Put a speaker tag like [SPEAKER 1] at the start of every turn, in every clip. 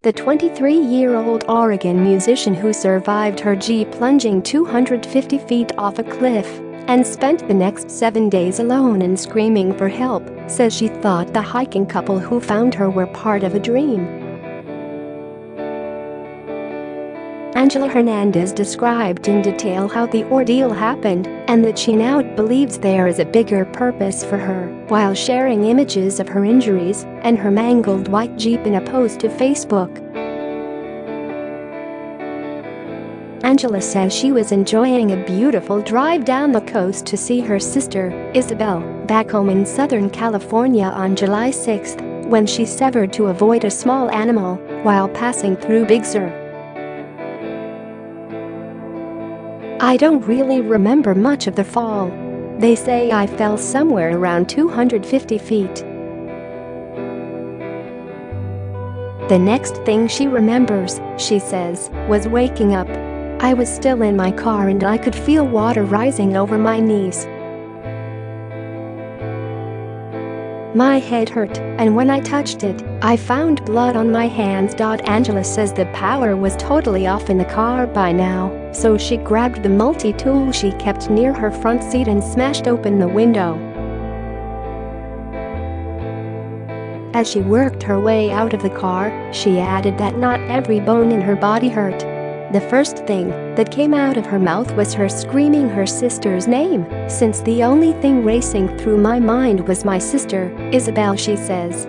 [SPEAKER 1] the 23-year-old Oregon musician who survived her Jeep plunging 250 feet off a cliff and spent the next 7 days alone and screaming for help, says she thought the hiking couple who found her were part of a dream. Angela Hernandez described in detail how the ordeal happened and that she now believes there is a bigger purpose for her, while sharing images of her injuries and her mangled white Jeep in a post to Facebook. Angela says she was enjoying a beautiful drive down the coast to see her sister, Isabel, back home in Southern California on July 6 when she severed to avoid a small animal while passing through Big Sur. "I don't really remember much of the fall. They say I fell somewhere around 250 feet. The next thing she remembers, she says, was waking up. I was still in my car and I could feel water rising over my knees. My head hurt, and when I touched it, I found blood on my hands." Angela says the power was totally off in the car by now, so she grabbed the multi-tool she kept near her front seat and smashed open the window. As she worked her way out of the car, she added that not every bone in her body hurt. The first thing that came out of her mouth was her screaming her sister's name, since the only thing racing through my mind was my sister, Isabel, she says.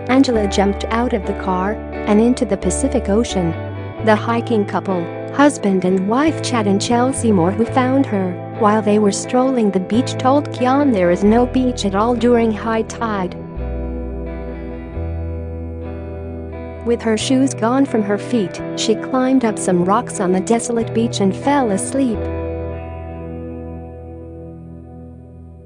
[SPEAKER 1] Angela jumped out of the car and into the Pacific Ocean. The hiking couple, husband and wife Chad and Chelsea Moore, who found her while they were strolling the beach, told Kian there is no beach at all during high tide. With her shoes gone from her feet, she climbed up some rocks on the desolate beach and fell asleep.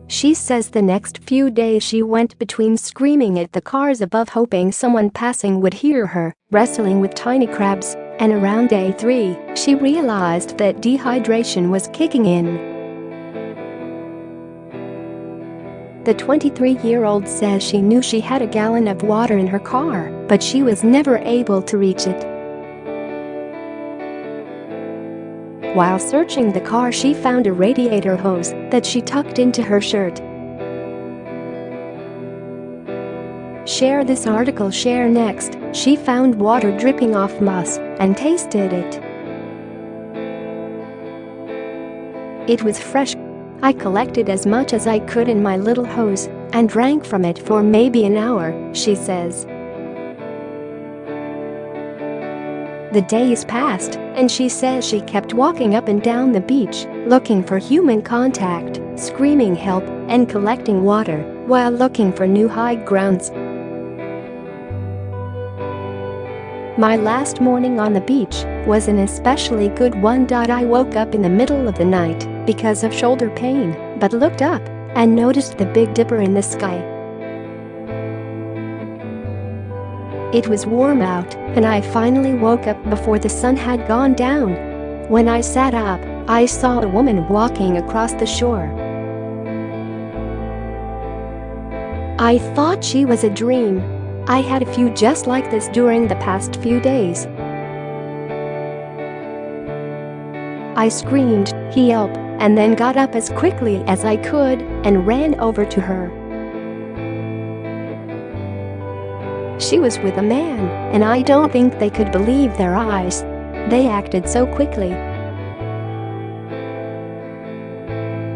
[SPEAKER 1] She says the next few days she went between screaming at the cars above, hoping someone passing would hear her, wrestling with tiny crabs, and around day 3, she realized that dehydration was kicking in. The 23-year-old says she knew she had a gallon of water in her car, but she was never able to reach it. While searching the car, she found a radiator hose that she tucked into her shirt. Share this article. Share next. She found water dripping off moss and tasted it. It was fresh. I collected as much as I could in my little hose and drank from it for maybe an hour, she says. The days passed, and she says she kept walking up and down the beach, looking for human contact, screaming help, and collecting water while looking for new high grounds. My last morning on the beach was an especially good one. I woke up in the middle of the night because of shoulder pain, but looked up and noticed the Big Dipper in the sky. It was warm out, and I finally woke up before the sun had gone down. When I sat up, I saw a woman walking across the shore. I thought she was a dream. I had a few just like this during the past few days. I screamed, "Help," and then got up as quickly as I could and ran over to her. She was with a man, and I don't think they could believe their eyes. They acted so quickly.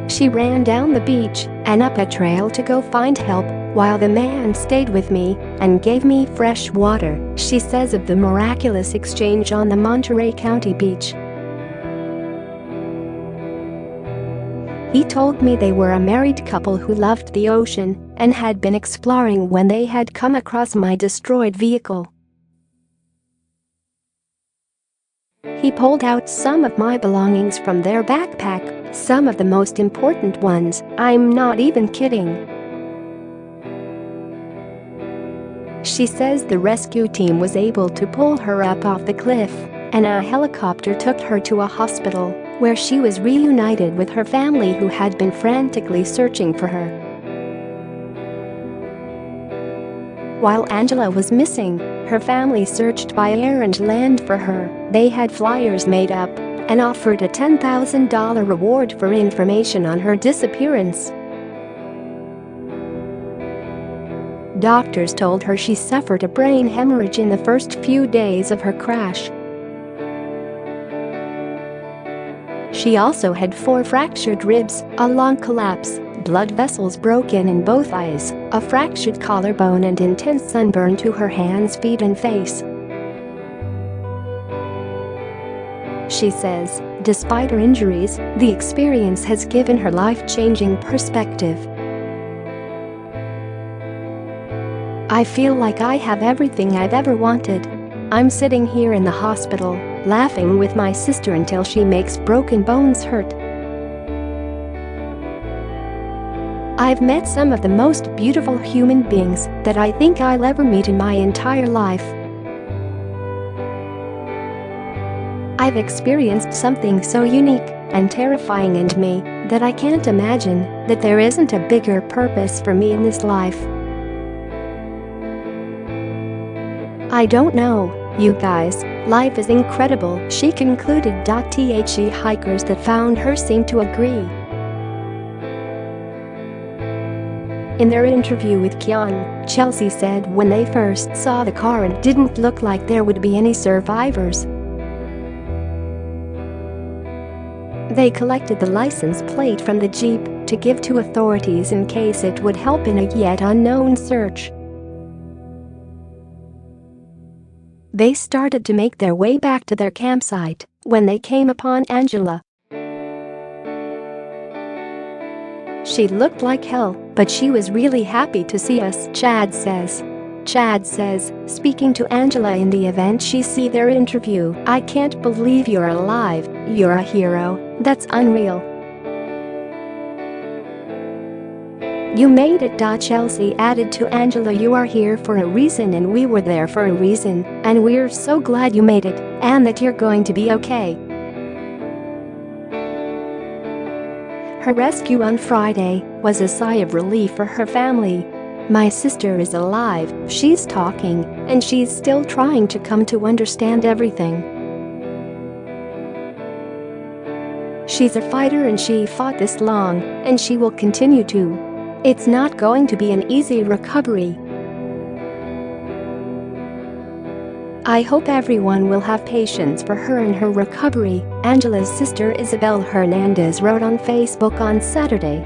[SPEAKER 1] She ran down the beach and up a trail to go find help, while the man stayed with me and gave me fresh water, she says of the miraculous exchange on the Monterey County beach. He told me they were a married couple who loved the ocean and had been exploring when they had come across my destroyed vehicle. He pulled out some of my belongings from their backpack, some of the most important ones, I'm not even kidding. She says the rescue team was able to pull her up off the cliff, and a helicopter took her to a hospital, where she was reunited with her family who had been frantically searching for her. While Angela was missing, her family searched by air and land for her. They had flyers made up and offered a $10,000 reward for information on her disappearance. Doctors told her she suffered a brain hemorrhage in the first few days of her crash. She also had 4 fractured ribs, a lung collapse, blood vessels broken in both eyes, a fractured collarbone and intense sunburn to her hands, feet and face. She says, despite her injuries, the experience has given her life-changing perspective. I feel like I have everything I've ever wanted. I'm sitting here in the hospital, laughing with my sister until she makes broken bones hurt. I've met some of the most beautiful human beings that I think I'll ever meet in my entire life. I've experienced something so unique and terrifying in me that I can't imagine that there isn't a bigger purpose for me in this life. I don't know, you guys, life is incredible, she concluded. The hikers that found her seemed to agree. In their interview with Kian, Chelsea said when they first saw the car it didn't look like there would be any survivors. They collected the license plate from the Jeep to give to authorities in case it would help in a yet unknown search. They started to make their way back to their campsite when they came upon Angela. She looked like hell, but she was really happy to see us, Chad says. Chad says, speaking to Angela in the event she see their interview, I can't believe you're alive, you're a hero, that's unreal. You made it. Chelsea added to Angela, you are here for a reason and we were there for a reason, and we're so glad you made it, and that you're going to be okay. Her rescue on Friday was a sigh of relief for her family. My sister is alive, she's talking, and she's still trying to come to understand everything. She's a fighter and she fought this long, and she will continue to. It's not going to be an easy recovery. I hope everyone will have patience for her in her recovery, Angela's sister Isabel Hernandez wrote on Facebook on Saturday.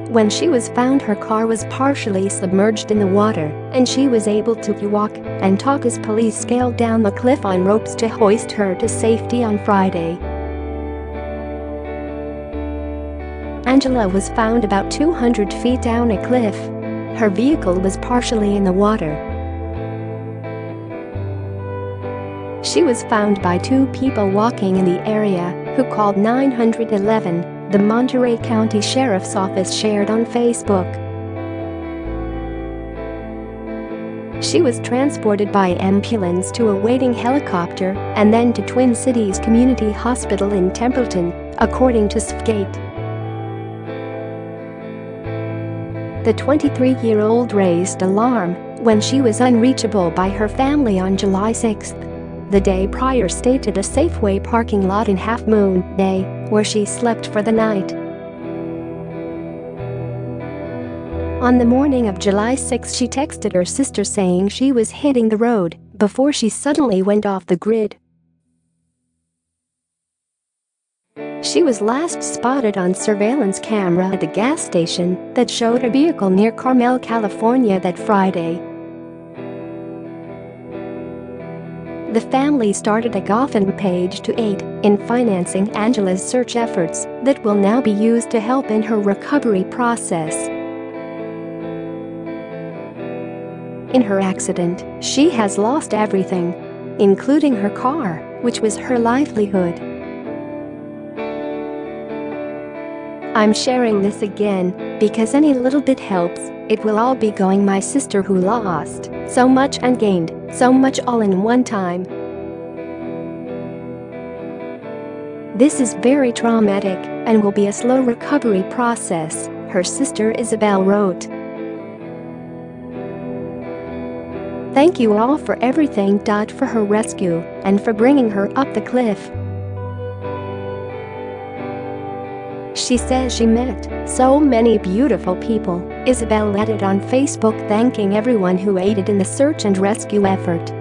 [SPEAKER 1] When she was found, her car was partially submerged in the water, and she was able to walk and talk as police scaled down the cliff on ropes to hoist her to safety on Friday. Angela was found about 200 feet down a cliff. Her vehicle was partially in the water. She was found by 2 people walking in the area who called 911, the Monterey County Sheriff's Office shared on Facebook. She was transported by ambulance to a waiting helicopter and then to Twin Cities Community Hospital in Templeton, according to SFGate. The 23-year-old raised alarm when she was unreachable by her family on July 6. The day prior, stayed at a Safeway parking lot in Half Moon Day, where she slept for the night. On the morning of July 6, she texted her sister saying she was hitting the road before she suddenly went off the grid. She was last spotted on surveillance camera at the gas station that showed a vehicle near Carmel, California that Friday. The family started a GoFundMe page to aid in financing Angela's search efforts that will now be used to help in her recovery process. In her accident, she has lost everything, including her car, which was her livelihood. I'm sharing this again because any little bit helps. It will all be going my sister who lost so much and gained so much all in one time. This is very traumatic and will be a slow recovery process, her sister Isabel wrote. Thank you all for everything. For her rescue and for bringing her up the cliff. She says she met so many beautiful people. Isabel added on Facebook, thanking everyone who aided in the search and rescue effort.